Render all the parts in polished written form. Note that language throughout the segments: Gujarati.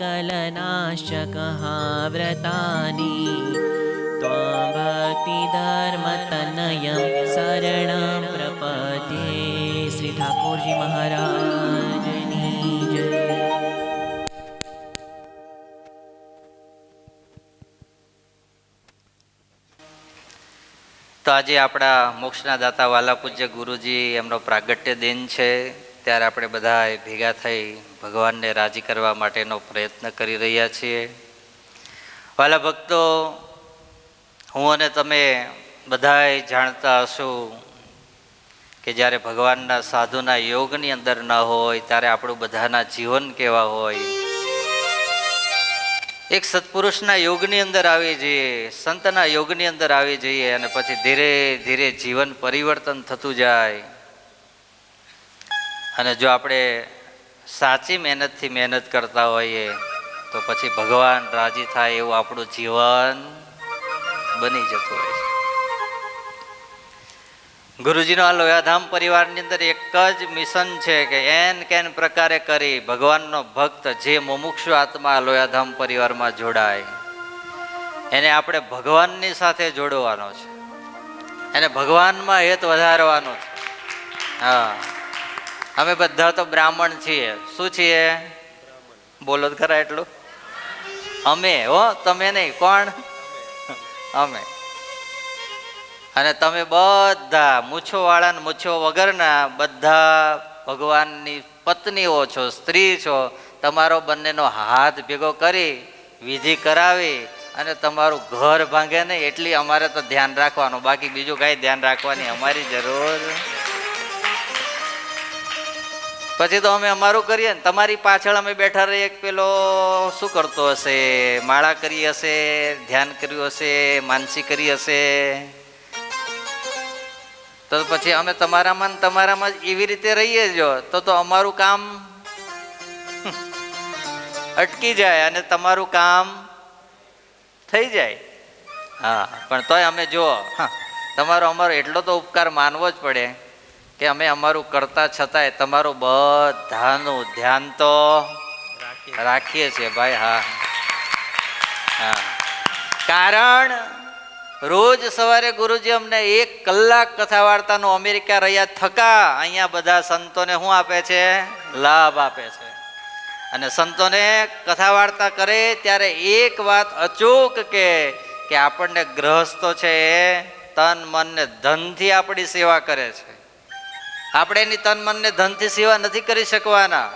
सकलनाशकः व्रतानि त्वां भक्तिधर्मतनयं शरणं प्रपद्ये। श्री ठाकुरजी महाराजनी जय। તો આજે આપણા મોક્ષના દાતા વાલા પૂજ્ય ગુરુજી એમનો પ્રાગટ્ય દિન છે, ત્યારે આપણે બધા ભેગા થઈ ભગવાનને રાજી કરવા માટેનો પ્રયત્ન કરી રહ્યા છીએ. વાલા ભક્તો, હું અને તમે બધાય જાણતા હશો કે જ્યારે ભગવાનના સાધુના યોગની અંદર ન હોય ત્યારે આપણું બધાના જીવન કેવા હોય. એક સત્પુરુષના યોગની અંદર આવી જઈએ, સંતના યોગની અંદર આવી જઈએ અને પછી ધીરે ધીરે જીવન પરિવર્તન થતું જાય. અને જો આપણે સાચી મહેનતથી મહેનત કરતા હોઈએ તો પછી ભગવાન રાજી થાય એવું આપણું જીવન બની જતું હોય છે. ગુરુજીનો આ લોયાધામ પરિવારની અંદર એક જ મિશન છે કે એન કેન પ્રકારે કરી ભગવાનનો ભક્ત જે મુમુક્ષુ આત્મા લોયાધામ પરિવારમાં જોડાય એને આપણે ભગવાનની સાથે જોડવાનો છે, એને ભગવાનમાં હેત વધારવાનો છે. હા, અમે બધા તો બ્રાહ્મણ છીએ. શું છીએ? બોલો જ ખરા એટલું. અમે હો, તમે નહીં. કોણ? અમે. અને તમે બધા મૂછો વાળા ને મૂછો વગરના બધા ભગવાનની પત્નીઓ છો, સ્ત્રી છો. તમારો બંનેનો હાથ ભેગો કરી વિધિ કરાવી અને તમારું ઘર ભાંગે નહીં એટલી અમારે તો ધ્યાન રાખવાનું, બાકી બીજું કાંઈ ધ્યાન રાખવાની અમારી જરૂર. પછી તો અમે અમારું કરીએ ને તમારી પાછળ અમે બેઠા રહીએ. પેલો શું કરતો હશે? માળા કરી હશે, ધ્યાન કર્યું હશે, માનસી કરી હશે. તો પછી અમે તમારામાં એવી રીતે રહીએ જો તો અમારું કામ અટકી જાય અને તમારું કામ થઈ જાય. હા, પણ તોય અમે જો અમારો એટલો તો ઉપકાર માનવો જ પડે કે અમે અમારું કરતા છતાંય તમારું બધાનું ધ્યાન તો રાખીએ છીએ ભાઈ. હા હા, કારણ રોજ સવારે ગુરુજી અમને 1 કલાક કથા વાર્તાનું અમેરિકા રહ્યા થકા અહીંયા બધા સંતોને શું આપે છે? લાભ આપે છે. અને સંતોને કથા વાર્તા કરે ત્યારે એક વાત અચૂક કે આપણને ગ્રહસ્થો છે એ તન મન ને ધનથી આપણી સેવા કરે છે. આપણે એની તન મન ને ધનથી સેવા નથી કરી શકવાના.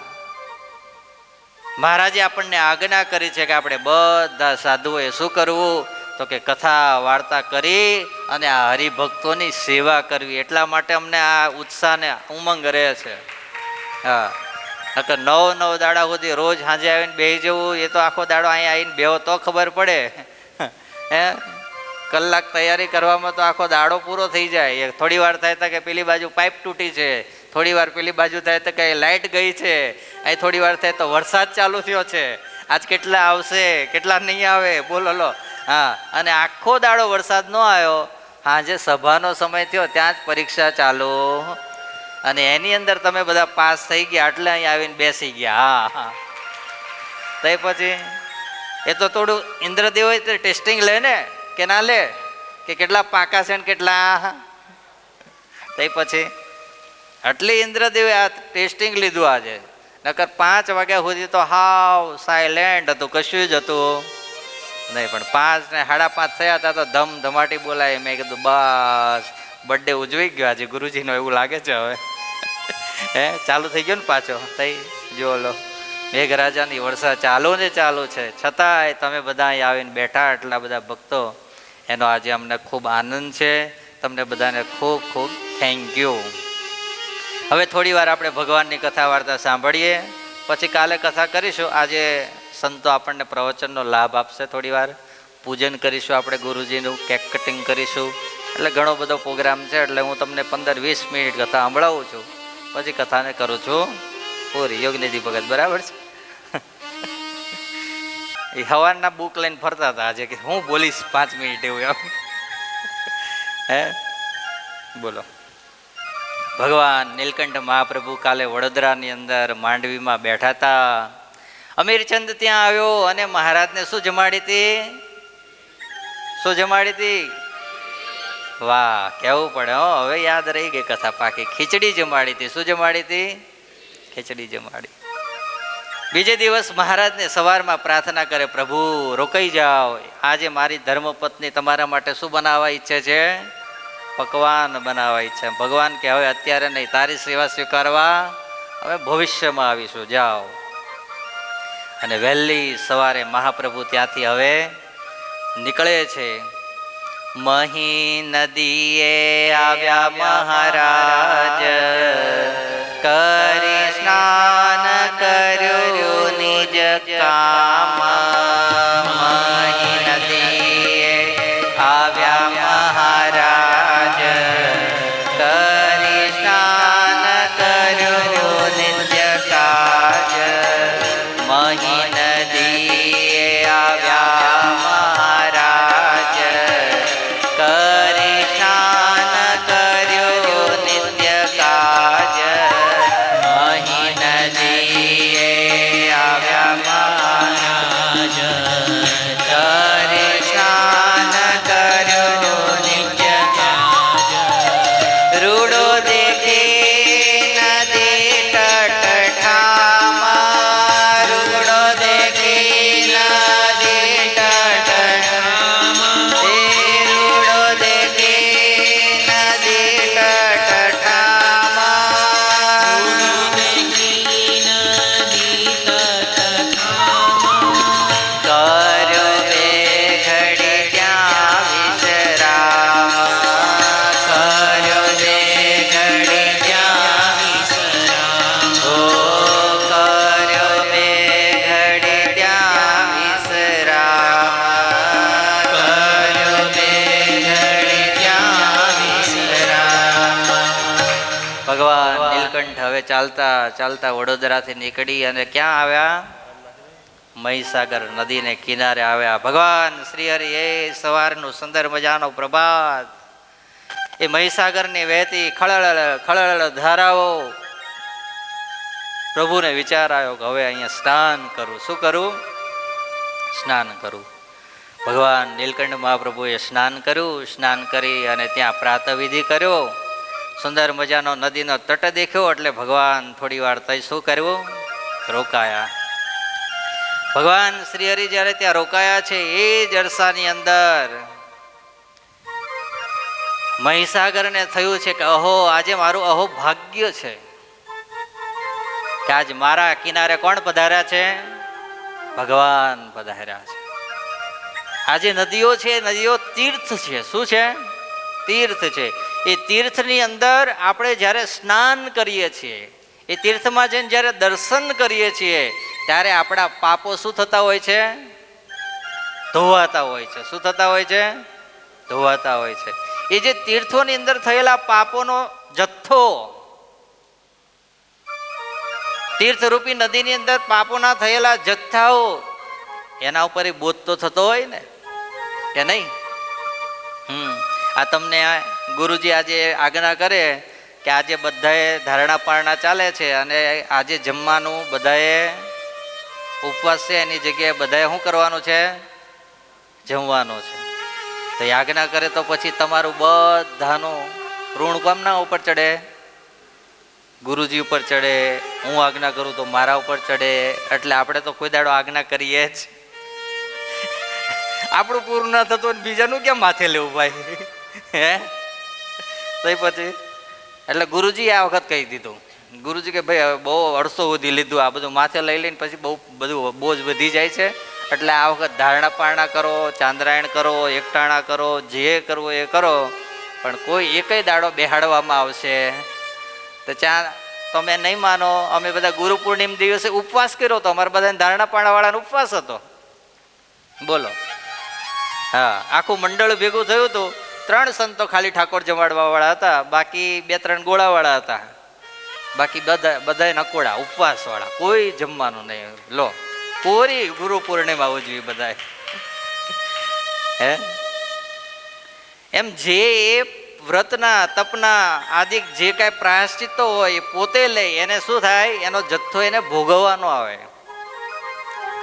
મહારાજે આપણને આજ્ઞા કરી છે કે આપણે બધા સાધુઓએ શું કરવું? તો કે કથા વાર્તા કરી અને આ હરિભક્તોની સેવા કરવી. એટલા માટે અમને આ ઉત્સાહ ને ઉમંગ રહે છે. હા, 9 દાડા સુધી રોજ સાંજે આવીને બેસી જવું એ તો આખો દાડો અહીંયા આવીને બેહો તો ખબર પડે. હે, કલાક તૈયારી કરવામાં તો આખો દાડો પૂરો થઈ જાય. થોડી વાર થાય તો કે પેલી બાજુ પાઇપ તૂટી છે, થોડી વાર પેલી બાજુ થાય તો કે લાઇટ ગઈ છે, અહીં થોડી વાર થાય તો વરસાદ ચાલુ થયો છે, આજ કેટલા આવશે કેટલા નહીં આવે બોલો લો. હા, અને આખો દાડો વરસાદ ન આવ્યો, સાંજે સભાનો સમય થયો ત્યાં જ પરીક્ષા ચાલુ અને એની અંદર તમે બધા પાસ થઈ ગયા એટલે અહીં આવીને બેસી ગયા. હા, તો પછી એ તો થોડું ઇન્દ્રદેવ ટેસ્ટિંગ લે ને કે ના લે કે કેટલા પાકા છે ને કેટલા. તો પછી આટલી ઇન્દ્રદેવે આ ટેસ્ટિંગ લીધું આજે. નકર 5 વાગ્યા સુધી તો હાવ સાયલેન્ટ હતું, કશું જ હતું નહીં. પણ 5 ને 5:30 થયા હતા તો ધમધમાટી બોલાય. મેં કીધું બસ બર્થડે ઉજવી ગયો આજે ગુરુજીનો એવું લાગે છે. હવે હે ચાલુ થઈ ગયો ને પાછો. થઈ જો લો, મેઘરાજાની વર્ષા ચાલુ ને ચાલુ છે, છતાંય તમે બધા અહીં આવીને બેઠા એટલા બધા ભક્તો, એનો આજે અમને ખૂબ આનંદ છે. તમને બધાને ખૂબ ખૂબ થેન્ક યુ. હવે થોડી વાર આપણે ભગવાનની કથા વાર્તા સાંભળીએ, પછી કાલે કથા કરીશું. આજે સંતો આપણને પ્રવચનનો લાભ આપશે. થોડી વાર પૂજન કરીશું આપણે ગુરુજીનું, કેક કટિંગ કરીશું. એટલે ઘણો બધો પ્રોગ્રામ છે. એટલે હું તમને 15-20 મિનિટ કથા સંભળાવું છું, પછી કથાને કરું છું પૂરી. યોગનિધિ ભગત બરાબર છે. એ હવારના બુક લઈને ફરતા હતા આજે કે હું બોલીશ 5 મિનિટ એવું એમ. હે બોલો. ભગવાન નીલકંઠ મહાપ્રભુ કાલે વડોદરાની અંદર માંડવીમાં બેઠા હતા અમીરચંદ ત્યાં આવ્યો અને મહારાજને શું જમાડી હતી? શું જમાડી હતી? વાહ, કહેવું પડે હો, હવે યાદ રહી ગઈ કથા પાકી. ખીચડી જમાડી હતી. શું જમાડી હતી? ખીચડી જમાડી. બીજે દિવસ મહારાજને સવારમાં પ્રાર્થના કરે, પ્રભુ રોકાઈ જાઓ, આજે મારી ધર્મપત્ની તમારા માટે શું બનાવવા ઈચ્છે છે? પકવાન બનાવવા ઈચ્છે. ભગવાન કે હવે અત્યારે નહીં, તારી સેવા સ્વીકારવા હવે ભવિષ્યમાં આવીશું, જાઓ. અને વહેલી સવારે મહાપ્રભુ ત્યાંથી હવે નીકળે છે. મહી નદીએ આવ્યા મહારાજ, કરી સ્નાન કર્યું નિજ કામ. મહી નદીએ આવ્યા મહારાજ, કરી સ્નાન કર્યું નિજ કાજ. મહી નદીએ આવ્યા મહારાજ, કરી સ્નાન કર્યું નિત્ય કાજ. મહી નદીએ આવ્યા મહારાજ, કરી સ્નાન કર્યું નિત્ય કાજ. રૂડો દેખી નદી તટ ઠામાં, રૂડો દેખી નદી તટ ઠામાં, રૂડો દેખી નદી તટ ઠામાં, કર્યો બે ઘડી ત્યાં વિશ્રામ, કર્યો બે ઘડી ત્યાં વિશ્રામ, ઓ કર્યો બે ઘડી ત્યાં વિશ્રામ, કર્યો બે ઘડી ત્યાં વિશ્રામ. ભગવાન નીલકંઠ હવે ચાલતા ચાલતા વડોદરાથી નીકળી અને ક્યાં આવ્યા? મહીસાગર નદીને કિનારે આવ્યા. ભગવાન શ્રી હરિ એ સવારનું સુંદર મજાનો પ્રભાત, એ મહીસાગરની વહેતી ખળળ ખળળ ધારાઓ, પ્રભુને વિચાર આવ્યો કે હવે અહીંયા સ્નાન કરું. શું કરું? સ્નાન કરું. ભગવાન નીલકંઠ મહાપ્રભુએ સ્નાન કર્યું. સ્નાન કરી અને ત્યાં પ્રાતઃવિધિ કર્યો. સુંદર મજાનો નદીનો તટ દેખ્યો એટલે ભગવાન થોડી વાર થઈ શું કર્યું? રોકાયા. ભગવાન શ્રી હરિ જ્યારે ત્યાં રોકાયા છે એ જ અરસાની અંદર મહીસાગરને થયું છે કે અહો, આજે મારું અહો ભાગ્ય છે કે આજ મારા કિનારે કોણ પધાર્યા છે? ભગવાન પધાર્યા છે. આજે નદીઓ છે, નદીઓ તીર્થ છે. શું છે? તીર્થ છે. એ તીર્થની અંદર આપણે જ્યારે સ્નાન કરીએ છીએ, એ તીર્થમાં જઈને જ્યારે દર્શન કરીએ છીએ ત્યારે આપણા પાપો શું થતા હોય છે? ધોવાતા હોય છે. શું થતા હોય છે? ધોવાતા હોય છે. એ જે તીર્થોની અંદર થયેલા પાપોનો જથ્થો, તીર્થરૂપી નદીની અંદર પાપોના થયેલા જથ્થાઓ, એના ઉપર બોધ તો થતો હોય ને, કે નહીં? આ તમને ગુરુજી આજે આજ્ઞા કરે કે આજે બધાએ ધારણા પારણા ચાલે છે અને આજે જમવાનું બધાએ ઉપવાસ છે, એની જગ્યાએ બધાએ શું કરવાનું છે? જમવાનું છે. તો આજ્ઞા કરે તો પછી તમારું બધાનું ઋણ કોમના ઉપર ચડે? ગુરુજી ઉપર ચડે. હું આજ્ઞા કરું તો મારા ઉપર ચડે. એટલે આપણે તો કોઈ દાડો આજ્ઞા કરીએ જ. આપણું પૂરું ના થતું બીજાનું કેમ માથે લેવું ભાઈ? હે તો પછી એટલે ગુરુજી આ વખત કહી દીધું. ગુરુજી કે ભાઈ હવે બહુ અડસો સુધી લીધું, આ બધું માથે લઈ લઈને પછી બહુ બધું બોજ વધી જાય છે, એટલે આ વખત ધારણા પારણા કરો, ચાંદ્રાયણ કરો, એકટાણા કરો, જે કરવું એ કરો, પણ કોઈ એકય દાડો બેહાડવામાં આવશે તો તમે નહીં માનો, અમે બધા ગુરુ પૂર્ણિમ દિવસે ઉપવાસ કર્યો હતો. અમારા બધા ધારણા પારણા વાળાનો ઉપવાસ હતો. બોલો. હા, આખું મંડળ ભેગું થયું હતું. 3 સંતો ખાલી ઠાકોર જમાડવા વાળા હતા, બાકી 2-3 ગોળા વાળા હતા, બાકી બધા નકોડા ઉપવાસ વાળા, કોઈ જમવાનું નહીં. લો, પૂરી ગુરુ પૂર્ણિમા ઉજવી બધા. હે એમ જે વ્રતના તપના આદિ જે કાંઈ પ્રાયશ્ચિતો હોય એ પોતે લે, એને શું થાય? એનો જથ્થો એને ભોગવવાનો આવે.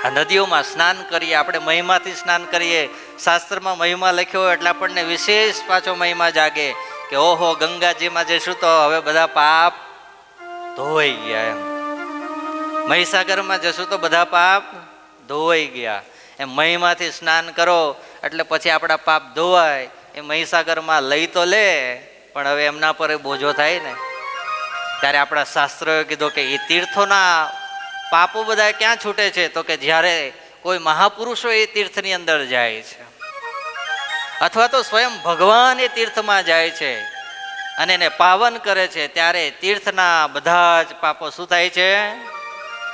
આ નદીઓમાં સ્નાન કરીએ, આપણે મહિમાથી સ્નાન કરીએ. શાસ્ત્રમાં મહિમા લખ્યો હોય એટલે આપણને વિશેષ પાછો મહિમા જાગે કે ઓહો, ગંગાજીમાં જઈશું તો હવે બધા પાપ ધોવાઈ ગયા. એમ મહીસાગરમાં જશું તો બધા પાપ ધોવાઈ ગયા. એમ મહિમાથી સ્નાન કરો એટલે પછી આપણા પાપ ધોવાય. એ મહીસાગરમાં લઈ તો લે, પણ હવે એમના પર બોજો થાય ને. ત્યારે આપણા શાસ્ત્રોએ કીધું કે એ તીર્થોના પાપો બધા ક્યાં છૂટે છે? તો કે જ્યારે કોઈ મહાપુરુષો એ તીર્થની અંદર જાય છે, અથવા તો સ્વયં ભગવાન એ તીર્થમાં જાય છે અને એને પાવન કરે છે, ત્યારે તીર્થના બધા જ પાપો શું થાય છે?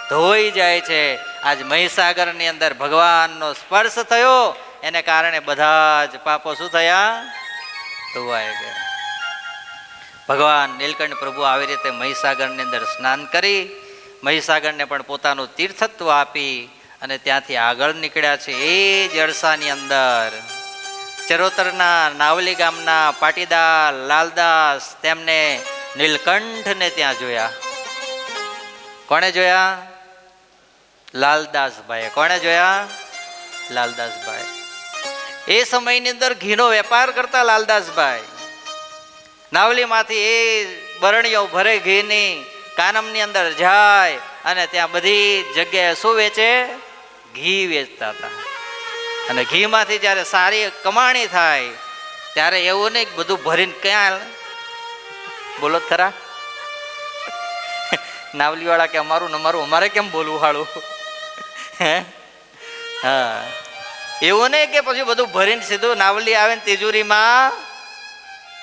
ધોઈ જાય છે. આજ મહીસાગરની અંદર ભગવાનનો સ્પર્શ થયો, એને કારણે બધા જ પાપો શું થયા? ધોવાઈ ગયા. ભગવાન નીલકંઠ પ્રભુ આવી રીતે મહીસાગરની અંદર સ્નાન કરી મહીસાગરને પણ પોતાનું તીર્થત્વ આપી અને ત્યાંથી આગળ નીકળ્યા છે. એ જ અરસાની અંદર ચરોતરના નાવલી ગામના પાટીદાર લાલદાસ તેમને નીલકંઠને ત્યાં જોયા. કોણે જોયા? લાલદાસભાઈ. કોણે જોયા? લાલદાસભાઈ. એ સમયની અંદર ઘીનો વેપાર કરતા લાલદાસભાઈ નાવલીમાંથી એ બરણીઓ ભરે ઘીની કાનમની અંદર જાય અને ત્યાં બધી જગ્યાએ શું વેચે? ઘી વેચતા હતા. અને ઘીમાંથી જ્યારે સારી કમાણી થાય ત્યારે એવું નહીં બધું ભરીને ક્યાં બોલો ખરા નાવલીવાળા કે અમારું અમારું અમારે કેમ બોલવું હાળું? હા, એવું નહીં કે પછી બધું ભરીને સીધું નાવલી આવે ને તિજોરીમાં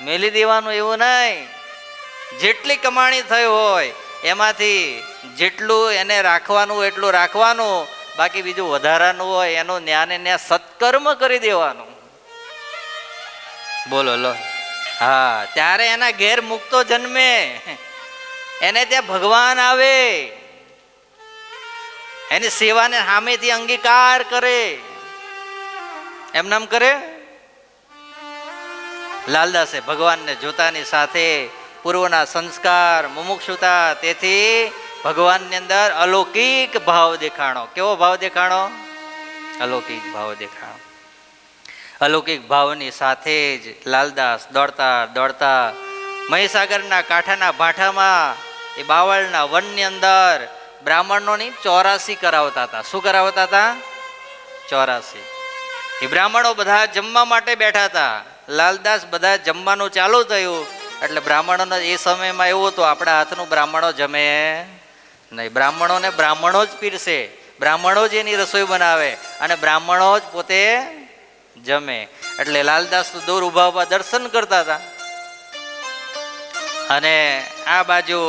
મેલી દેવાનું, એવું નહીં. જેટલી કમાણી થઈ હોય એમાંથી જેટલું એને રાખવાનું એટલું રાખવાનું, બાકી બીજું વધારાનું હોય એનું જ્ઞાન એને સત્કર્મ કરી દેવાનું. બોલો લો. હા, ત્યારે એના ઘેર મુક્તો જન્મે, એને ત્યાં ભગવાન આવે, એની સેવાને સામેથી અંગીકાર કરે. એમ નામ કરે. લાલદાસે ભગવાનને જોતાની સાથે પૂર્વના સંસ્કાર મુમુક્ષુતા, તેથી ભગવાનની અંદર અલૌકિક ભાવ દેખાણો. કેવો ભાવ દેખાણો? અલૌકિક ભાવ દેખાણો. અલૌકિક ભાવની સાથે જ લાલદાસ દોડતા દોડતા મહીસાગરના કાંઠાના ભાઠામાં એ બાવળના વનની અંદર બ્રાહ્મણોની 84 કરાવતા હતા. શું કરાવતા હતા? 84. એ બ્રાહ્મણો બધા જમવા માટે બેઠા હતા. લાલદાસ બધા જમવાનું ચાલુ થયું એટલે બ્રાહ્મણોને એ સમયમાં એવું હતું, આપણા હાથનું બ્રાહ્મણો જમે નહીં. બ્રાહ્મણોને બ્રાહ્મણો જ પીરસે, બ્રાહ્મણો જ એની રસોઈ બનાવે અને બ્રાહ્મણો જ પોતે જમે. એટલે લાલદાસ તો દૂર ઉભા ઉભા દર્શન કરતા હતા. અને આ બાજુ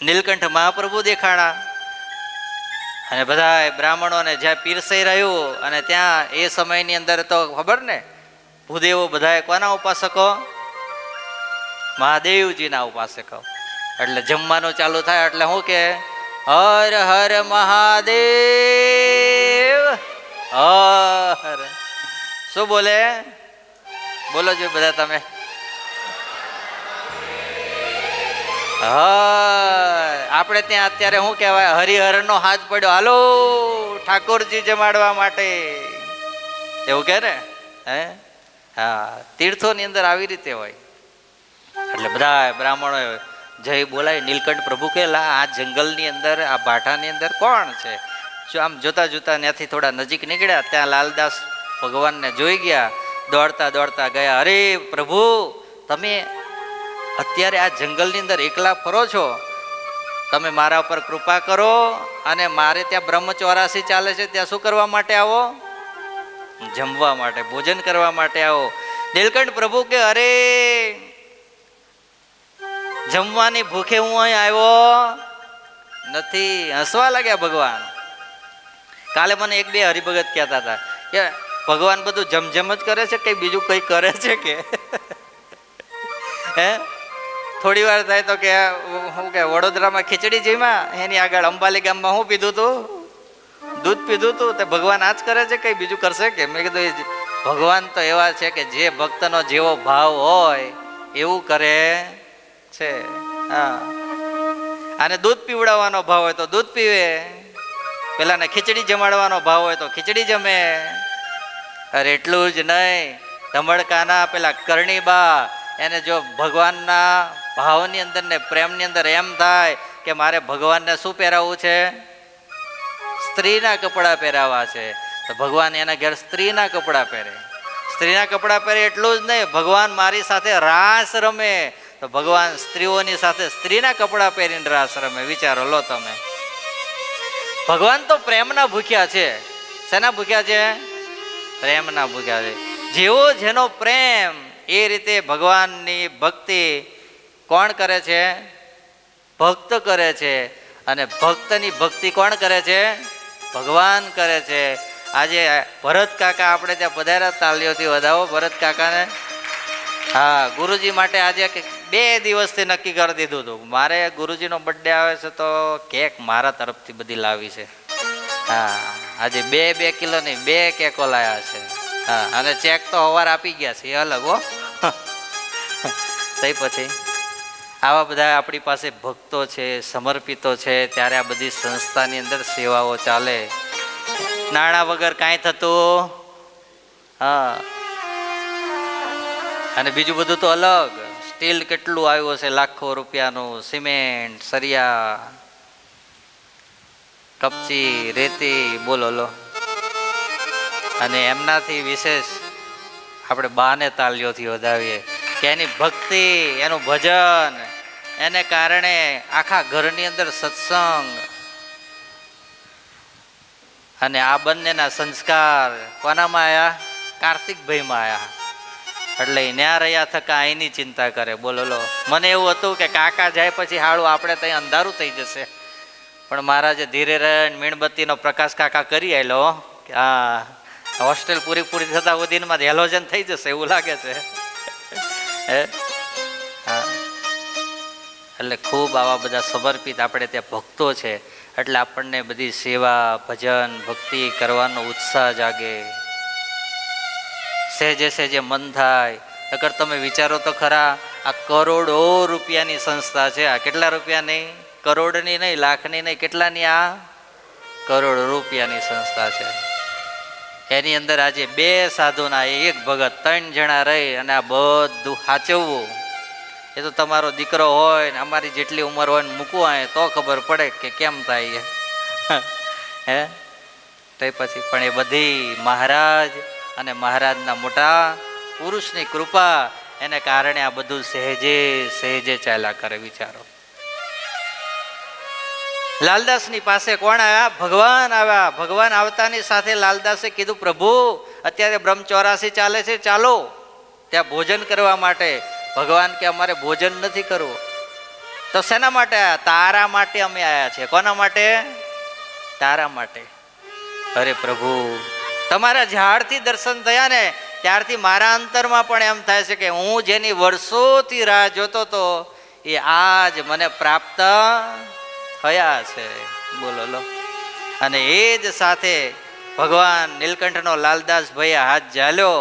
નીલકંઠ મહાપ્રભુ દેખાણા અને બધા બ્રાહ્મણોને જ્યાં પીરસાઈ રહ્યું, અને ત્યાં એ સમયની અંદર તો ખબર ને ભૂદેવો બધા કોના ઉપાસકો? મહાદેવજીના ઉપાસકો. એટલે જમવાનું ચાલુ થાય એટલે શું કે હર હર મહાદેવ હર. શું બોલે? બોલો જો બધા તમે. આપણે ત્યાં અત્યારે શું કહેવાય? હરિહરનો હાથ પડ્યો, હાલો ઠાકોરજી જમાડવા માટે, એવું કે ને? હે, હા. તીર્થોની અંદર આવી રીતે હોય. એટલે બધા બ્રાહ્મણો જય બોલાય. નીલકંઠ પ્રભુ કે આ જંગલની અંદર આ ભાઠાની અંદર કોણ છે? જો આમ જોતા જોતા ત્યાંથી થોડા નજીક નીકળ્યા, ત્યાં લાલદાસ ભગવાનને જોઈ ગયા, દોડતા દોડતા ગયા. અરે પ્રભુ, તમે અત્યારે આ જંગલની અંદર એકલા ફરો છો, તમે મારા ઉપર કૃપા કરો અને મારે ત્યાં બ્રહ્મ 84 ચાલે છે, ત્યાં શું કરવા માટે આવો? જમવા માટે, ભોજન કરવા માટે આવો. નીલકંઠ પ્રભુ કે અરે જમવાની ભૂખે હું અહીં આવ્યો નથી. હસવા લાગ્યા ભગવાન. કાલે મને એક બે હરિભગત કહેતા હતા કે ભગવાન બધું જમજમ જ કરે છે કે બીજું કઈ કરે છે કે? હે, થોડી વાર થાય તો કે શું કે વડોદરામાં ખીચડી જમ્યા, એની આગળ અંબાલી ગામમાં શું પીધું હતું? દૂધ પીધું હતું. તે ભગવાન આ જ કરે છે કઈ બીજું કરશે કે? મેં કીધું ભગવાન તો એવા છે કે જે ભક્તનો જેવો ભાવ હોય એવું કરે છે. હા, અને દૂધ પીવડાવવાનો ભાવ હોય તો દૂધ પીવે. પેલાને ખીચડી જમાડવાનો ભાવ હોય તો ખીચડી જમે. અરે એટલું જ નહીં, ધમડકાના પેલા કરણીબા, એને જો ભગવાનના ભાવની અંદર ને પ્રેમની અંદર એમ થાય કે મારે ભગવાનને શું પહેરાવવું છે, સ્ત્રીના કપડાં પહેરાવા છે, તો ભગવાન એના ઘેર સ્ત્રીના કપડાં પહેરે. સ્ત્રીના કપડાં પહેરે એટલું જ નહીં, ભગવાન મારી સાથે રાસ રમે તો ભગવાન સ્ત્રીઓની સાથે સ્ત્રીના કપડાં પહેરીને રાસ રમે. વિચારો લો તમે. ભગવાન તો પ્રેમના ભૂખ્યા છે. શેના ભૂખ્યા છે? પ્રેમના ભૂખ્યા છે. જેવો જેનો પ્રેમ એ રીતે ભગવાનની ભક્તિ કોણ કરે છે? ભક્ત કરે છે. અને ભક્તની ભક્તિ કોણ કરે છે? ભગવાન કરે છે. આજે ભરત કાકા આપણે ત્યાં પધાર્યા, તાલીઓથી વધાવો ભરત કાકાને. હા, ગુરુજી માટે આજે 2 દિવસથી નક્કી કરી દીધું હતું, મારે ગુરુજીનો બર્થડે આવે છે તો કેક મારા તરફથી બધી લાવી છે. હા, આજે 2 કિલોની 2 કેકો લાવ્યા છે. હા, અને ચેક તો સવાર આપી ગયા છે, એ અલગ હો. તઈ પછી આવા બધા આપણી પાસે ભક્તો છે, સમર્પિતો છે, ત્યારે આ બધી સંસ્થાની અંદર સેવાઓ ચાલે. નાણાં વગર કાંઈ થતું. હા, અને બીજું બધું તો અલગ. સ્ટીલ કેટલું આવ્યું છે, લાખો રૂપિયાનું. સિમેન્ટ, સરિયા, કપચી, રેતી, બોલો લો. અને એમનાથી વિશેષ આપણે બાને તાલીઓથી વધાવીએ કે એની ભક્તિ, એનું ભજન, એને કારણે આખા ઘરની અંદર સત્સંગ. અને આ બંનેના સંસ્કાર કોનામાં આવ્યા? કાર્તિકભાઈમાં આવ્યા. એટલે ન્યા રહ્યા થકા એની ચિંતા કરે. બોલો લો. મને એવું હતું કે કાકા જાય પછી હાળું આપણે ત્યાં અંધારું થઈ જશે, પણ મહારાજે ધીરે રહીને મીણબત્તીનો પ્રકાશ કાકા કરી આવેલો. હા, હોસ્ટેલ પૂરી થતા સુધીમાં હેલોજન થઈ જશે એવું લાગે છે. હા, એટલે ખૂબ આવા બધા સમર્પિત આપણે ત્યાં ભક્તો છે. એટલે આપણને બધી સેવા, ભજન, ભક્તિ કરવાનો ઉત્સાહ જાગે. સહેજે સહેજે મન થાય. અગર તમે વિચારો તો ખરા, આ કરોડો રૂપિયાની સંસ્થા છે. આ કેટલા રૂપિયાની? કરોડની નહીં, લાખની નહીં, કેટલાની? આ કરોડ રૂપિયાની સંસ્થા છે. એની અંદર આજે 2 સાધુના 1 ભગત 3 જણા રહી અને આ બધું સાચવવું, એ તો તમારો દીકરો હોય ને અમારી જેટલી ઉંમર હોય ને મૂકવું હોય તો ખબર પડે કે કેમ થાય. હે, તો પછી પણ એ બધી મહારાજ અને મહારાજના મોટા પુરુષની કૃપા, એને કારણે આ બધું સહેજે સહેજે ચાલ્યા કરે. વિચારો, લાલદાસની પાસે કોણ આવ્યા? ભગવાન આવ્યા. ભગવાન આવતાની સાથે લાલદાસે કીધું, પ્રભુ અત્યારે બ્રહ્મચોરાસી ચાલે છે, ચાલો ત્યાં ભોજન કરવા માટે. ભગવાન કે અમારે ભોજન નથી કરવું. તો શેના માટે આવ્યા? તારા માટે અમે આવ્યા છીએ. કોના માટે? તારા માટે. અરે પ્રભુ, તમારા જ્યારથી દર્શન થયા ને ત્યારથી મારા અંતરમાં પણ એમ થાય છે કે હું જેની વર્ષોથી રાહ જોતો હતો એ આજ મને પ્રાપ્ત થયા છે. બોલો લો. અને એ જ સાથે ભગવાન નીલકંઠનો લાલદાસ ભાઈએ હાથ ઝાલ્યો.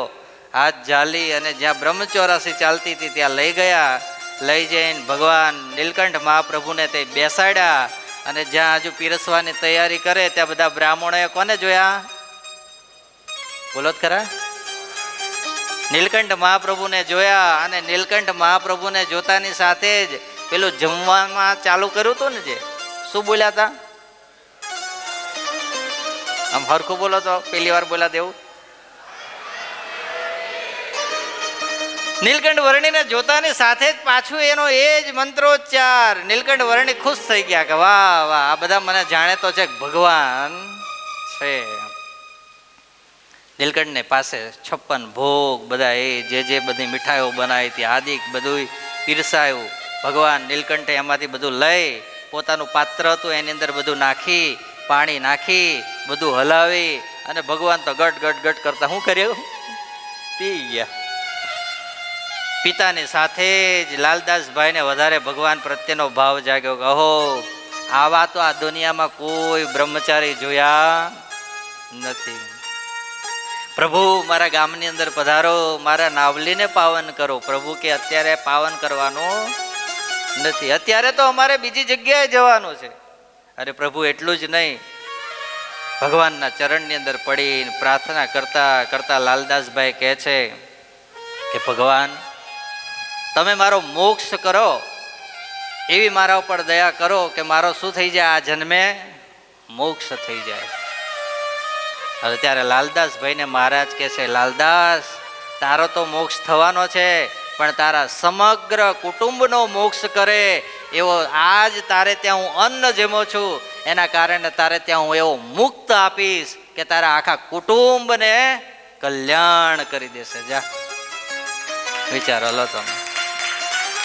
હાથ ઝાલી અને જ્યાં બ્રહ્મચોરાસી ચાલતી હતી ત્યાં લઈ ગયા. લઈ જઈને ભગવાન નીલકંઠ મહાપ્રભુને તે બેસાડ્યા. અને જ્યાં હજુ પીરસવાની તૈયારી કરે ત્યાં બધા બ્રાહ્મણોએ કોને જોયા? બોલો ખરા? નીલકંઠ મહાપ્રભુને જોયા. અને નીલકંઠ મહાપ્રભુને જોતાની સાથે જ પેલું જમવામાં ચાલુ કર્યું હતું ને, જે શું બોલ્યા હતા? આમ હરખું બોલો તો પહેલી વાર બોલ્યા દેવું. નીલકંઠ વર્ણીને જોતાની સાથે જ પાછું એનો એ જ મંત્રોચ્ચાર. નીલકંઠ વર્ણી ખુશ થઈ ગયા કે વાહ વાહ, આ બધા મને જાણે તો છે ભગવાન છે. નીલકંઠને પાસે 56 ભોગ, બધા એ જે બધી મીઠાઈઓ બનાવી હતી આદિક બધું પીરસાયું. ભગવાન નીલકંઠે એમાંથી બધું લઈ પોતાનું પાત્ર હતું એની અંદર બધું નાખી, પાણી નાખી, બધું હલાવી અને ભગવાન તો ગટ ગટ ગટ કરતા શું કર્યું? પી ગયા. પિતાની સાથે જ લાલદાસભાઈને વધારે ભગવાન પ્રત્યેનો ભાવ જાગ્યો કે અહો, આવા તો આ દુનિયામાં કોઈ બ્રહ્મચારી જોયા નથી. પ્રભુ મારા ગામની અંદર પધારો, મારા નાવલીને પાવન કરો. પ્રભુ કે અત્યારે પાવન કરવાનું નથી, અત્યારે તો અમારે બીજી જગ્યાએ જવાનું છે. અરે પ્રભુ એટલું જ નહીં, ભગવાનના ચરણની અંદર પડીને પ્રાર્થના કરતા કરતા લાલદાસભાઈ કહે છે કે ભગવાન તમે મારો મોક્ષ કરો એવી મારા ઉપર દયા કરો કે મારો શું થઈ જાય, આ જન્મે મોક્ષ થઈ જાય. હવે ત્યારે લાલદાસભાઈને મહારાજ કહે છે, લાલદાસ તારો તો મોક્ષ થવાનો છે, પણ તારા સમગ્ર કુટુંબનો મોક્ષ કરે એવો આજ તારે ત્યાં હું અન્ન જમો છું, એના કારણે તારે ત્યાં હું એવો મુક્ત આપીશ કે તારા આખા કુટુંબને કલ્યાણ કરી દેશે. જા વિચારો લો તમે.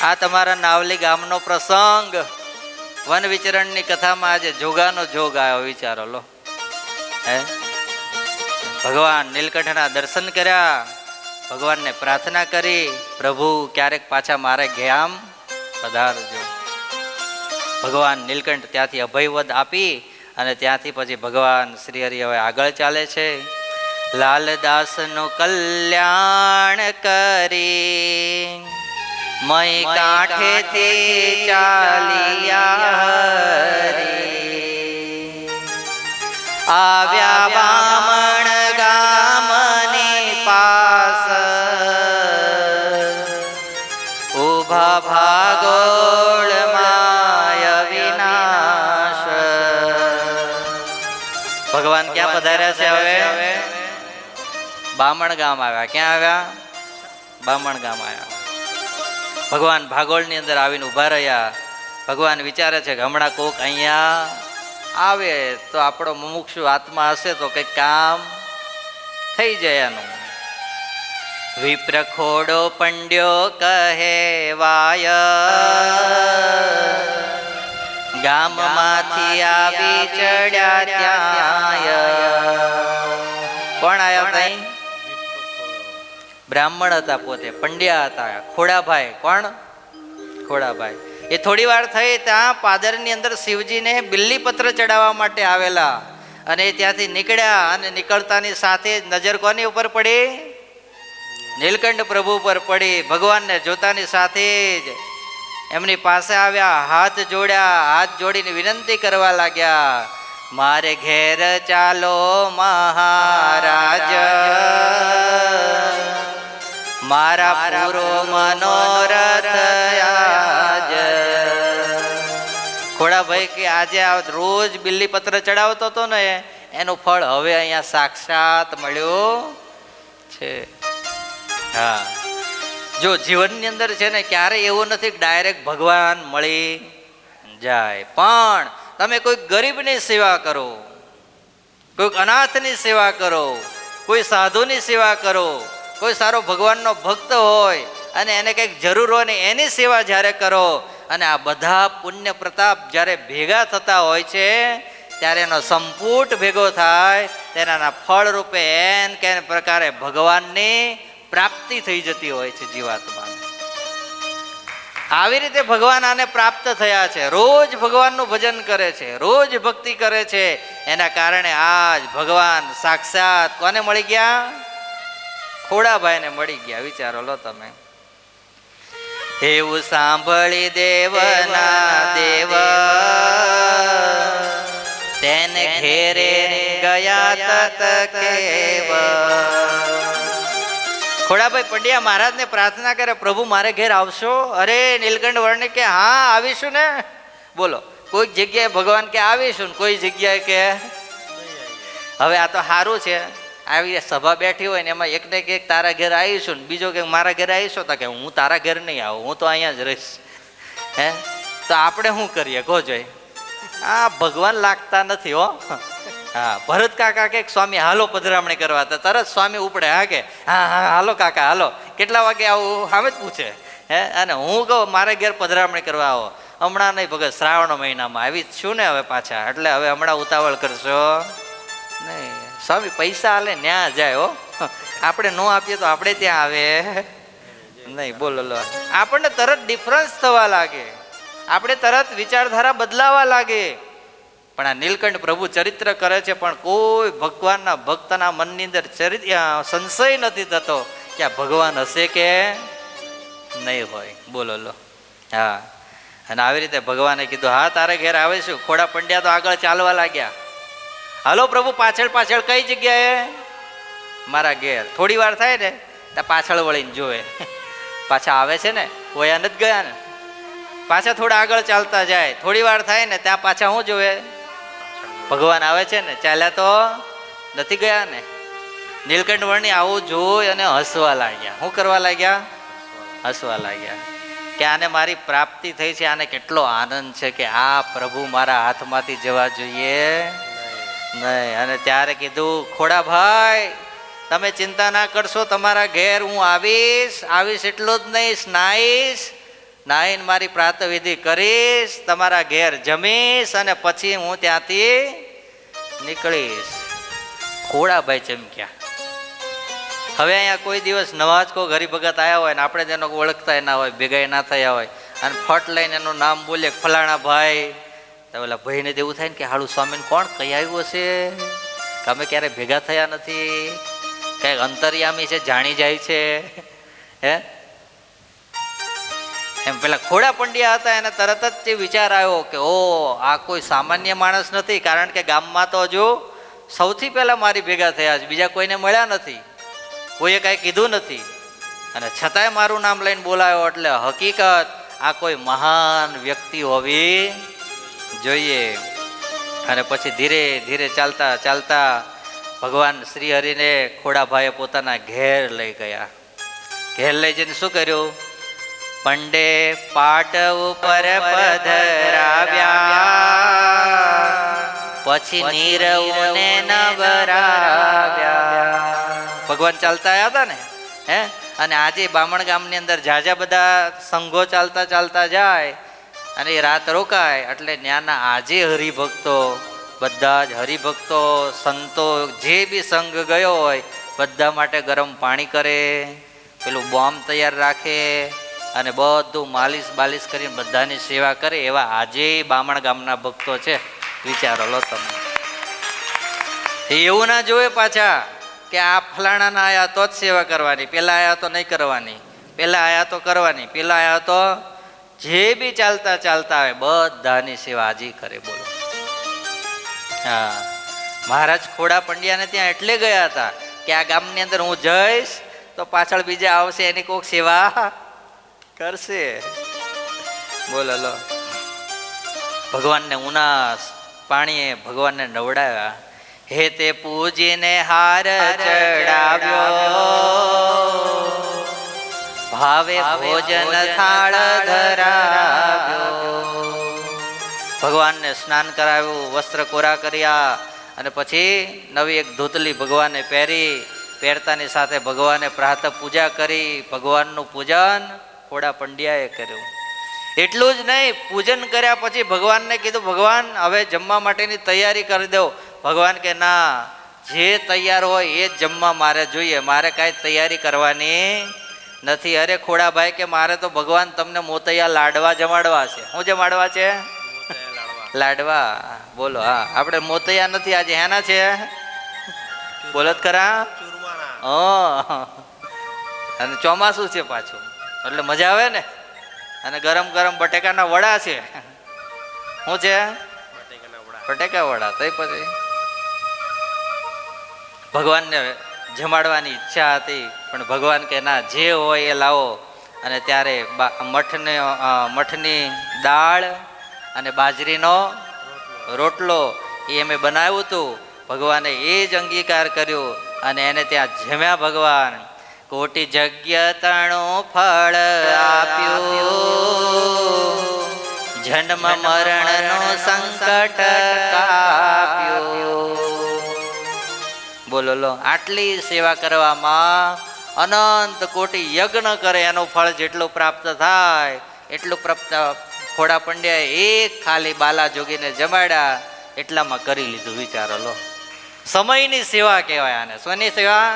આ તમારા નાવલી ગામનો પ્રસંગ, વન વિચરણની કથામાં આજે જોગાનો જોગ આવ્યો. વિચારો લો. હે ભગવાન નીલકંઠના દર્શન કર્યા, ભગવાનને પ્રાર્થના કરી, પ્રભુ ક્યારેક પાછા મારે ગામ પધારજો. ભગવાન નીલકંઠ ત્યાંથી અભયવદ આપી અને ત્યાંથી પછી ભગવાન શ્રી હરિ હવે આગળ ચાલે છે. લાલદાસનું કલ્યાણ કરી મય કાંઠેથી ચાલ્યા હરી, આવ્યા બામણ ગામની પાસ, ઉભા ભાગોળ માય વિનાશ. ભગવાન ક્યાં પધાર્યા છે? હવે બામણ ગામ આવ્યા. ક્યાં આવ્યા? બામણ ગામ આવ્યા. ભગવાન ભાગોળની અંદર આવીને ઊભા રહ્યા. ભગવાન વિચારે છે કે હમણાં કોક અહીંયા આવે તો આપણો મુમુક્ષુ આત્મા હશે તો કંઈક કામ થઈ જાય એનું. વિપ્રખોડો પંડ્યો કહેવાય, ગામમાંથી આવી ચડ્યા ત્યાંય. કોણ આવ્યા ભાઈ? બ્રાહ્મણ હતા, પોતે પંડ્યા હતા, ખોડાભાઈ. કોણ? ખોડાભાઈ. એ થોડી વાર થઈ ત્યાં પાદરની અંદર શિવજીને બિલ્લીપત્ર ચડાવવા માટે આવેલા અને ત્યાંથી નીકળ્યા અને નીકળતાની સાથે જ નજર કોની ઉપર પડી? નીલકંઠ પ્રભુ પર પડી. ભગવાનને જોતાની સાથે જ એમની પાસે આવ્યા, હાથ જોડ્યા, હાથ જોડીને વિનંતી કરવા લાગ્યા, મારે ઘેર ચાલો મહારાજ, મારા પૂરો મનોરથ આજ. ખોડાભાઈ કે આજે રોજ બિલ્લીપત્ર ચડાવતો હતો ને એનું ફળ હવે અહીંયા સાક્ષાત મળ્યું છે. હા, જો જીવનની અંદર છે ને ક્યારે એવું નથી કે ડાયરેક્ટ ભગવાન મળી જાય, પણ તમે કોઈ ગરીબની સેવા કરો, કોઈક અનાથની સેવા કરો, કોઈ સાધુની સેવા કરો, કોઈ સારો ભગવાનનો ભક્ત હોય અને એને કંઈક જરૂર હોય ને એની સેવા જ્યારે કરો અને આ બધા પુણ્ય પ્રતાપ જ્યારે ભેગા થતા હોય છે ત્યારે એનો સંપુટ ભેગો થાય, તેના ફળ રૂપે એન કે પ્રકારે ભગવાનની પ્રાપ્તિ થઈ જતી હોય છે જીવાત્માને. આવી રીતે ભગવાન આને પ્રાપ્ત થયા છે. રોજ ભગવાનનું ભજન કરે છે, રોજ ભક્તિ કરે છે, એના કારણે આજ ભગવાન સાક્ષાત કોને મળી ગયા? ખોડાભાઈને મળી ગયા. વિચારો લો તમે. એવું સાંભળી દેવના દેવ તેને ઘેરે ગયા તત કેવ. ખોડાભાઈ પંડ્યા મહારાજને પ્રાર્થના કરે, પ્રભુ મારે ઘેર આવશો? અરે નીલકંઠ વર્ણિક કે હા આવીશું ને. બોલો, કોઈક જગ્યાએ ભગવાન કે આવીશું ને કોઈ જગ્યાએ કે હવે આ તો સારું છે, આવી સભા બેઠી હોય ને એમાં એકને એક તારા ઘેર આવીશું ને બીજો કે મારા ઘરે આવીશું, તો કે હું તારા ઘેર નહીં આવું, હું તો અહીંયા જ રહીશ. હે, તો આપણે શું કરીએ કહો જોઈ? આ ભગવાન લાગતા નથી હો. હા, ભરત કાકા કે સ્વામી હાલો પધરામણી કરવા, તો તરત સ્વામી ઉપડે. હા કે હા હા હાલો કાકા હાલો. કેટલા વાગે આવું સામે જ પૂછે. હે, અને હું કહું મારે ઘેર પધરામણી કરવા આવો. હમણાં નહીં ભગત, શ્રાવણ મહિનામાં આવી જ છું ને હવે પાછા, એટલે હવે હમણાં ઉતાવળ કરશો નહીં. સ્વામી પૈસા હાલે ન્યા જાય હો, આપણે ન આપીએ તો આપણે ત્યાં આવે નહીં. બોલો લો, આપણને તરત ડિફરન્સ થવા લાગે, આપણે તરત વિચારધારા બદલાવા લાગે. પણ આ નીલકંઠ પ્રભુ ચરિત્ર કરે છે પણ કોઈ ભગવાનના ભક્તના મનની અંદર સંશય નથી થતો કે આ ભગવાન હશે કે નહીં હોય. બોલો લો. હા, અને આવી રીતે ભગવાને કીધું હા તારે ઘેર આવીશું. ખોડા પંડ્યા તો આગળ ચાલવા લાગ્યા. હાલો પ્રભુ પાછળ પાછળ કઈ જગ્યાએ? મારા ઘેર. થોડી વાર થાય ને ત્યાં પાછળ વળીને જોવે, પાછા આવે છે ને, વયા નથી ગયા ને, પાછા થોડા આગળ ચાલતા જાય. થોડી વાર થાય ને ત્યાં પાછા શું જોવે? ભગવાન આવે છે ને, ચાલ્યા તો નથી ગયા ને. નીલકંઠ વર્ણી આવું જોઈ અને હસવા લાગ્યા. શું કરવા લાગ્યા? હસવા લાગ્યા કે આને મારી પ્રાપ્તિ થઈ છે, આને કેટલો આનંદ છે કે આ પ્રભુ મારા હાથમાંથી જવા જોઈએ નહીં. અને ત્યારે કીધું, ખોડાભાઈ તમે ચિંતા ના કરશો, તમારા ઘેર હું આવીશ. આવીશ એટલું જ નહીં, સ્નાઈશ, નાહીને મારી પ્રાતઃવિધિ કરીશ, તમારા ઘેર જમીશ અને પછી હું ત્યાંથી નીકળીશ. ખોડાભાઈ ચમક્યા. હવે અહીંયા કોઈ દિવસ નવા જ કોઈ હરિભગત આવ્યા હોય ને આપણે તેનો ઓળખતા ના હોય, ભેગા ના થયા હોય, અને ફટ લઈને એનું નામ બોલે ફલાણા ભાઈ, તો ઓલા ભાઈને તો એવું થાય ને કે હાળું સ્વામીને કોણ કઈ આવ્યું હશે, કે અમે ક્યારે ભેગા થયા નથી, કઈક અંતર્યામી છે, જાણી જાય છે. હે એમ પેલા ખોડા પંડ્યા હતા એને તરત જ તે વિચાર આવ્યો કે ઓ આ કોઈ સામાન્ય માણસ નથી, કારણ કે ગામમાં તો હજુ સૌથી પહેલા મારી ભેગા થયા છે, બીજા કોઈને મળ્યા નથી, કોઈએ કાંઈ કીધું નથી, અને છતાંય મારું નામ લઈને બોલાયો, એટલે હકીકત આ કોઈ મહાન વ્યક્તિ હોવી જોઈએ. અને પછી ધીરે ધીરે ચાલતા ચાલતા ભગવાન શ્રી હરિને ખોડાભાઈએ પોતાના ઘેર લઈ ગયા. ઘેર લઈ જઈને શું કર્યું? પંડે પાટ ઉપર પધરાવ્યા, પછી નીરવને નવરાવ્યા. ભગવાન ચાલતા આવ્યા હતા ને, હે, અને આજે બામણ ગામની અંદર જાજા બધા સંઘો ચાલતા ચાલતા જાય અને એ રાત રોકાય, એટલે ત્યાંના આજે હરિભક્તો, બધા જ હરિભક્તો સંતો જે બી સંઘ ગયો હોય બધા માટે ગરમ પાણી કરે, પેલું બોમ્બ તૈયાર રાખે અને બધું માલિશ બાલિશ કરીને બધાની સેવા કરે. એવા આજે બામણ ગામના ભક્તો છે. વિચારો લો તમે. એવું ના જોવે પાછા કે આ ફલાણાના આયા તો જ સેવા કરવાની, પેલા આયા તો નહીં કરવાની, પેલા આયા તો કરવાની, પેલા આયા તો, જે બી ચાલતા ચાલતા આવે બધાની સેવા હાજી કરે. બોલો. હા, મહારાજ ખોડા પંડ્યાને ત્યાં એટલે ગયા હતા કે આ ગામની અંદર હું જઈશ તો પાછળ બીજા આવશે, એની કોઈક સેવા કરશે. બોલો લો. ભગવાનને ઉનાસ પાણીએ ભગવાનને નવડાવ્યા. હે તે પૂજીને હાર ચડાવ્યો, ભાવે ભોજન થાળ ધરાવ્યો. ભગવાનને સ્નાન કરાવ્યું, વસ્ત્ર કોરા કર્યા અને પછી નવી એક ધોતલી ભગવાને પહેરી, પહેરતાની સાથે ભગવાને પ્રાતઃ પૂજા કરી. ભગવાનનું પૂજન ખોડા પંડ્યાએ કર્યું. એટલું જ નહીં, પૂજન કર્યા પછી ભગવાનને કીધું, ભગવાન હવે જમવા માટેની તૈયારી કરી દો. ભગવાન કે ના, જે તૈયાર હોય એ જ જમવા મારે જોઈએ, મારે કાંઈ તૈયારી કરવાની નથી. અરે ખોડાભાઈ કે મારે તો ભગવાન તમને મોતૈયા લાડવા જમાડવા છે. શું જમાડવા છે? લાડવા. બોલો. હા, આપણે મોતૈયા નથી આજે, હેના છે? બોલત ખરા. અને ચોમાસું છે પાછું, એટલે મજા આવે ને. અને ગરમ ગરમ બટેકાના વડા છે. શું છે? બટેકા વડા. તો પછી ભગવાનને જમાડવાની ઈચ્છા હતી, પણ ભગવાન કે ના, જે હોય એ લાવો. અને ત્યારે મઠની દાળ અને બાજરીનો રોટલો એ અમે બનાવ્યું હતું. ભગવાને એ જ અંગીકાર કર્યો અને એને ત્યાં જમ્યા. ભગવાન કોટી જગ્ય તણું ફળ આપ્યું, જન્મ મરણનું સંકટ કાપ્યું. બોલો લો. આટલી સેવા કરવામાં અનંત કોટી યજ્ઞ કરે એનું ફળ જેટલું પ્રાપ્ત થાય એટલું પ્રાપ્ત ખોડા પંડ્યાએ એક ખાલી બાલા જોગીને જમાડ્યા એટલામાં કરી લીધું. વિચારો લો. સમયની સેવા કહેવાય આને. શોની સેવા?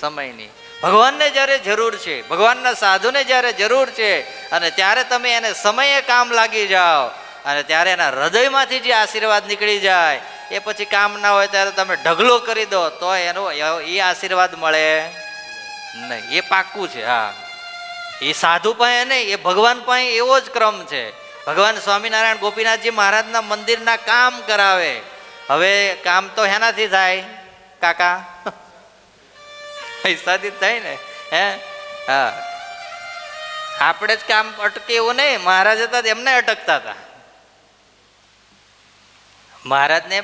સમયની. ભગવાનને જ્યારે જરૂર છે, ભગવાનના સાધુને જ્યારે જરૂર છે, અને ત્યારે તમે એને સમયે કામ લાગી જાઓ અને ત્યારે એના હૃદયમાંથી જે આશીર્વાદ નીકળી જાય, એ પછી કામ ના હોય ત્યારે તમે ઢગલો કરી દો તો એનો એ આશીર્વાદ મળે નહીં. એ પાક્કું છે. હા, એ સાધુ પાસે નહીં, એ ભગવાન પાસે એવો જ ક્રમ છે. ભગવાન સ્વામિનારાયણ ગોપીનાથજી મહારાજના મંદિરના કામ કરાવે હવે કામ તો હેનાથી થાય કાકા? પૈસાથી જ થાય ને. હે હા, આપણે જ કામ અટકે એવું નહીં. મહારાજ હતા એમને અટકતા હતા. મહારાજને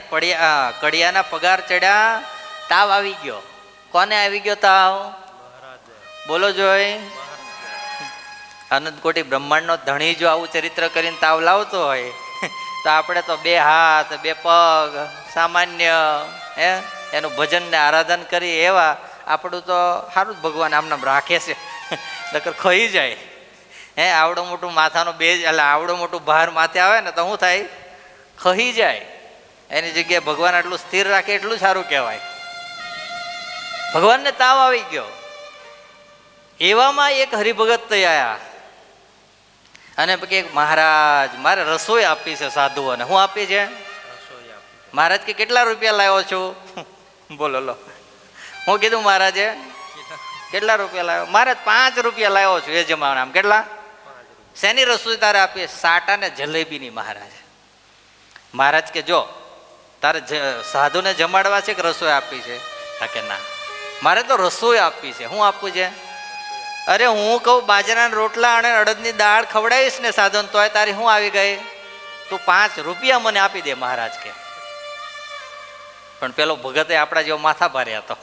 કડિયાના પગાર ચડ્યા, તાવ આવી ગયો. કોને આવી ગયો તાવ? બોલો જોઈ. અનંત કોટી બ્રહ્માંડનો ધણી જો આવું ચરિત્ર કરીને તાવ લાવતો હોય તો આપણે તો 2 હાથ 2 પગ સામાન્ય એનું ભજન ને આરાધન કરી એવા આપણું તો સારું જ ભગવાન આમ નામ રાખે છે. નકર ખાઈ જાય. આવડું મોટું માથાનો બેજ એટલે આવડું મોટું ભાર માથે આવે ને તો શું થાય? ખાઈ જાય. એની જગ્યાએ ભગવાન આટલું સ્થિર રાખે એટલું સારું કહેવાય. ભગવાનને તાવ આવી ગયો. એવામાં એક હરિભગત થયા અને કે મહારાજ મારે રસોઈ આપી છે સાધુઓને. હું આપી છે? મહારાજ કે કેટલા રૂપિયા લાવ્યો છું? બોલો લો. હું કીધું મહારાજે કેટલા રૂપિયા લાવ્યો? મહારાજ 5 રૂપિયા લાવ્યો છું એ જમાનામાં. કેટલા? શેની રસોઈ તારે આપીએ? સાટા ને જલેબીની. મહારાજ મહારાજ કે જો તારે સાધુને જમાડવા છે કે રસોઈ આપી છે? કે ના, મારે તો રસોઈ આપી છે. હું આપું છે? અરે હું કહું બાજરાના રોટલા અને અડદની દાળ ખવડાવીશ ને સાધુને તોય તારી હું આવી ગઈ? તું 5 રૂપિયા મને આપી દે. મહારાજ કે પણ પેલો ભગતે આપણા જેવો માથા ભારે હતો.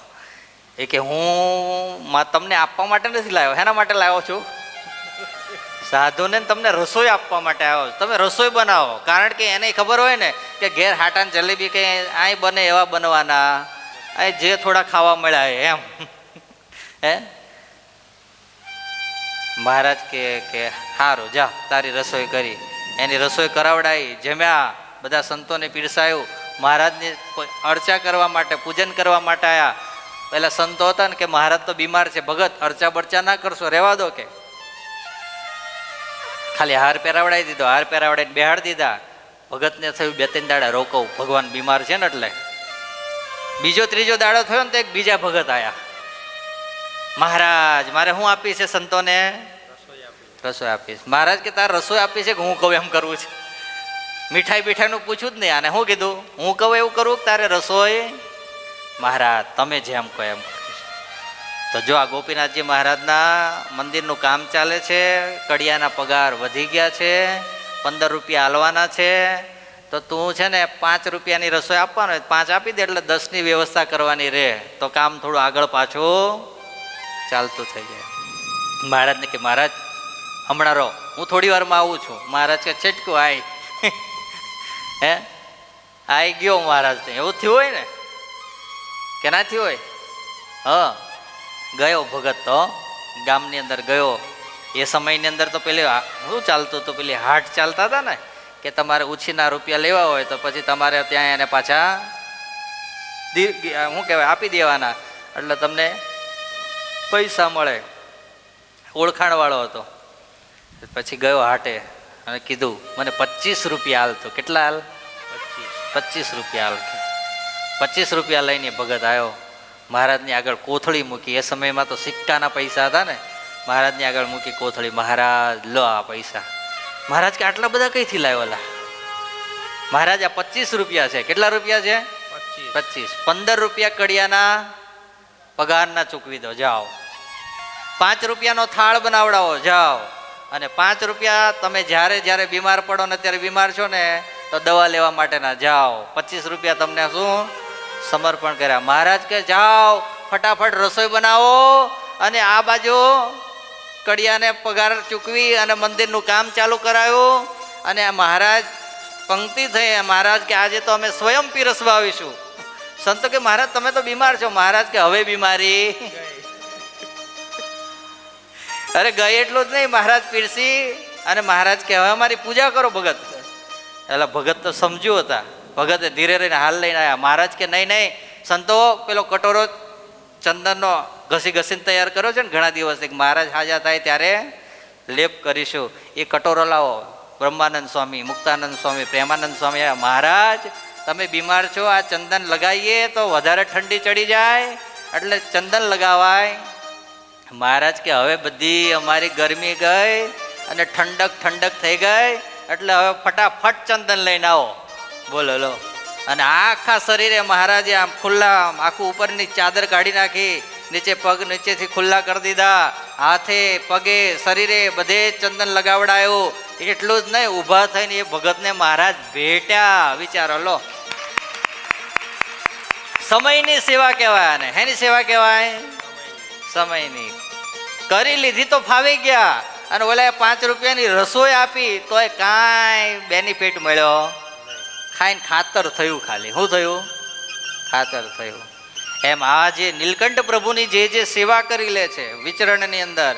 એ કે હું તમને આપવા માટે નથી લાવ્યો. એના માટે લાવ્યો છું? સાધુને તમને રસોઈ આપવા માટે આવ્યો. તમે રસોઈ બનાવો. કારણ કે એને ખબર હોય ને કે ઘેર હાટાને જલેબી કંઈ અહીં બને એવા બનવાના, અહીં જે થોડા ખાવા મળ્યા એમ. હે મહારાજ કે સારું જા, તારી રસોઈ કરી. એની રસોઈ કરાવડાવી, જમ્યા, બધા સંતોને પીરસાયું. મહારાજની અર્ચા કરવા માટે, પૂજન કરવા માટે આવ્યા. પેલા સંતો હતા ને કે મહારાજ તો બીમાર છે, ભગત અર્ચા બર્ચા ના કરશો, રહેવા દો કે. ખાલી હાર પહેરાવડાવી દીધો. હાર પહેરાવડાવીને બેહાડી દીધા. ભગતને થયું 2-3 દાડા રોકવું, ભગવાન બીમાર છે ને એટલે. બીજો 3જો દાડો થયો ને તો એક બીજા ભગત આવ્યા. મહારાજ મારે શું આપી છે સંતોને? રસોઈ આપીશ. મહારાજ કે તારે રસોઈ આપી છે કે હું કહું એમ કરવું છે? મીઠાઈ બીઠાઈનું પૂછ્યું જ નહીં. આને શું કીધું? હું કહું એવું કરવું કે તારે રસોઈ? મહારાજ તમે જેમ કહો એમ કરીશ. તો જો આ ગોપીનાથજી મહારાજના મંદિરનું કામ ચાલે છે. કડિયાના પગાર વધી ગયા છે, 15 રૂપિયા હાલવાના છે. તો તું છે ને 5 રૂપિયાની રસોઈ આપવાનો, 5 આપી દે એટલે 10ની વ્યવસ્થા કરવાની રહે. તો કામ થોડું આગળ પાછું ચાલતું થઈ જાય. મહારાજને કે મહારાજ હમણાં રહો, હું થોડી વારમાં આવું છું. મહારાજ કે છેટકું આય. હે આઈ ગયો મહારાજ. એવું થયું હોય ને કે ના થયું હોય? હા, ગયો ભગત તો ગામની અંદર ગયો. એ સમયની અંદર તો પેલી શું ચાલતું હતું? પેલી હાટ ચાલતા હતા ને કે તમારે ઉછીના રૂપિયા લેવા હોય તો પછી તમારે ત્યાં એને પાછા શું કહેવાય આપી દેવાના, એટલે તમને પૈસા મળે. ઓળખાણવાળો હતો. પછી ગયો હાટે અને કીધું મને 25 રૂપિયા હાલ. તો કેટલા હાલ? 25 રૂપિયા હાલ. 25 રૂપિયા લઈને ભગત આવ્યો. મહારાજની આગળ કોથળી મૂકી. એ સમયમાં તો સિક્કાના પૈસા હતા ને. મહારાજની આગળ મૂકી કોથળી. મહારાજ લો આ પૈસા. મહારાજ કે આટલા બધા કઈથી લાવ્યો? મહારાજ આ 25 રૂપિયા છે. કેટલા રૂપિયા છે? 25. 15 રૂપિયા કડિયાના પગારના ચૂકવી દો, જાઓ. 5 રૂપિયાનો થાળ બનાવડાવો, જાઓ. અને 5 રૂપિયા તમે જ્યારે બીમાર પડો ને ત્યારે બીમાર છો ને તો દવા લેવા માટેના, જાઓ. 25 રૂપિયા તમને શું સમર્પણ કર્યા. મહારાજ કે જાઓ ફટાફટ રસોઈ બનાવો અને આ બાજુ કડિયાને પગાર ચૂકવી અને મંદિરનું કામ ચાલુ કરાયું. અને મહારાજ પંક્તિ થઈ. મહારાજ કે આજે તો અમે સ્વયં પીરસવા આવીશું. સંતો કે મહારાજ તમે તો બીમાર છો. મહારાજ કે હવે બીમારી અરે ગઈ એટલું જ નહીં, મહારાજ પીરસી અને મહારાજ કે હવે અમારી પૂજા કરો ભગત. એટલે ભગત તો સમજ્યું હતા. ભગતે ધીરે રહીને હાલ લઈને આવ્યા. મહારાજ કે નહીં નહીં સંતો, પેલો કટોરો ચંદનનો ઘસીને તૈયાર કર્યો છે ને ઘણા દિવસ, મહારાજ હાજર થાય ત્યારે લેપ કરીશું. એ કટોરો લાવો. બ્રહ્માનંદ સ્વામી, મુક્તાનંદ સ્વામી, પ્રેમાનંદ સ્વામી આવ્યા. મહારાજ તમે બીમાર છો, આ ચંદન લગાવીએ તો વધારે ઠંડી ચડી જાય એટલે ચંદન લગાવાય. મહારાજ કે હવે બધી અમારી ગરમી ગઈ અને ઠંડક થઈ ગઈ એટલે હવે ફટાફટ ચંદન લઈને આવો. બોલો લો. અને આખા શરીરે મહારાજે આમ ખુલ્લા આખું ઉપરની ચાદર કાઢી નાખી, નીચે પગ નીચેથી ખુલ્લા કરી દીધા, હાથે પગે શરીરે બધે ચંદન લગાવડાયો. એટલું જ નહીં, ઊભા થઈને એ ભગતને મહારાજ ભેટ્યા. વિચારો લો, સમયની સેવા કહેવાય. અને હેની સેવા કહેવાય? સમયની. કરી લીધી તો ફાવી ગયા, અને ઓલા 5 રૂપિયાની રસોઈ આપી તોય કાંઈ બેનિફિટ મળ્યો. ખાઈને ખાતર થયું, ખાલી શું થયું? ખાતર થયું. એમ આ જે નીલકંઠ પ્રભુની જે સેવા કરી લે છે વિચરણની અંદર,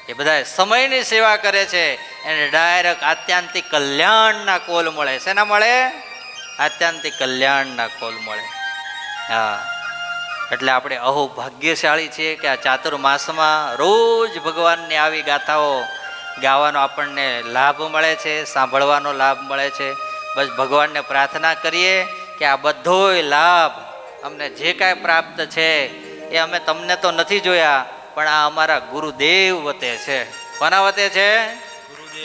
એ બધા સમયની સેવા કરે છે, એને ડાયરેક્ટ આત્યંતિક કલ્યાણના કોલ મળે. શેના મળે? આત્યંતિક કલ્યાણના કોલ મળે. હા, એટલે આપણે અહો ભાગ્યશાળી છીએ કે આ ચાતુર્માસમાં રોજ ભગવાનની આવી ગાથાઓ ગાવાનો આપણને લાભ મળે છે, સાંભળવાનો લાભ મળે છે. બસ ભગવાનને પ્રાર્થના કરીએ કે આ બધોય લાભ અમને જે કાંઈ પ્રાપ્ત છે એ અમે તમને તો નથી જોયા, પણ આ અમારા ગુરુદેવ વતે છે. કોના વતે છે?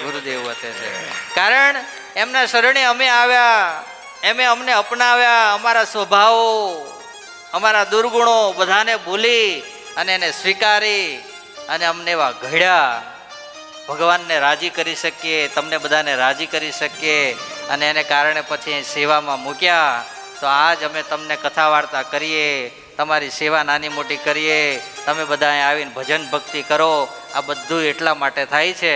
ગુરુદેવ વતે છે. કારણ એમના શરણે અમે આવ્યા, એમે અમને અપનાવ્યા. અમારા સ્વભાવો, અમારા દુર્ગુણો બધાને ભૂલી અને એને સ્વીકારી અને અમને એવા ઘડ્યા. ભગવાનને રાજી કરી શકીએ, તમને બધાને રાજી કરી શકીએ, અને એને કારણે પછી સેવામાં મૂક્યા. તો આજ અમે તમને કથા વાર્તા કરીએ, તમારી સેવા નાની મોટી કરીએ, તમે બધા અહીં આવીને ભજન ભક્તિ કરો. આ બધું એટલા માટે થાય છે.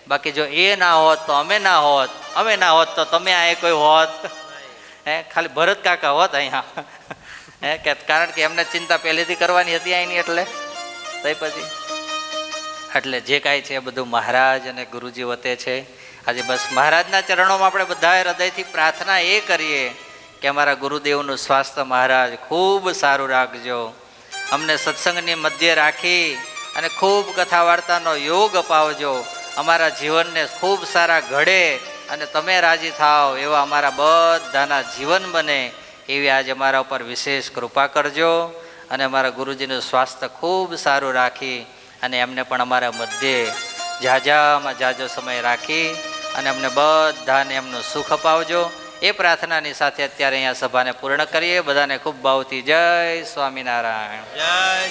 બાકી જો એ ના હોત તો અમે ના હોત, અમે ના હોત તો તમે અહીં કોઈ હોત? ખાલી ભરત કાકા હોત અહીંયા. કે કારણ કે એમને ચિંતા પહેલેથી કરવાની હતી અહીંની, એટલે તઈ પછી એટલે જે કાંઈ છે એ બધું મહારાજ અને ગુરુજી વતે છે. આજે બસ મહારાજના ચરણોમાં આપણે બધા હૃદયથી પ્રાર્થના એ કરીએ કે અમારા ગુરુદેવનું સ્વાસ્થ્ય મહારાજ ખૂબ સારું રાખજો, અમને સત્સંગની મધ્ય રાખી અને ખૂબ કથા વાર્તાનો યોગ અપાવજો, અમારા જીવનને ખૂબ સારા ઘડે અને તમે રાજી થાવ એવા અમારા બધાના જીવન બને, એવી આજે અમારા ઉપર વિશેષ કૃપા કરજો. અને અમારા ગુરુજીનું સ્વાસ્થ્ય ખૂબ સારું રાખી અને એમને પણ અમારા મધ્યે ઝાઝામાં ઝાઝો સમય રાખી અને અમને બધાને એમનું સુખ અપાવજો. એ પ્રાર્થનાની સાથે અત્યારે અહીંયા સભાને પૂર્ણ કરીએ. બધાને ખૂબ ભાવથી જય સ્વામિનારાયણ. જય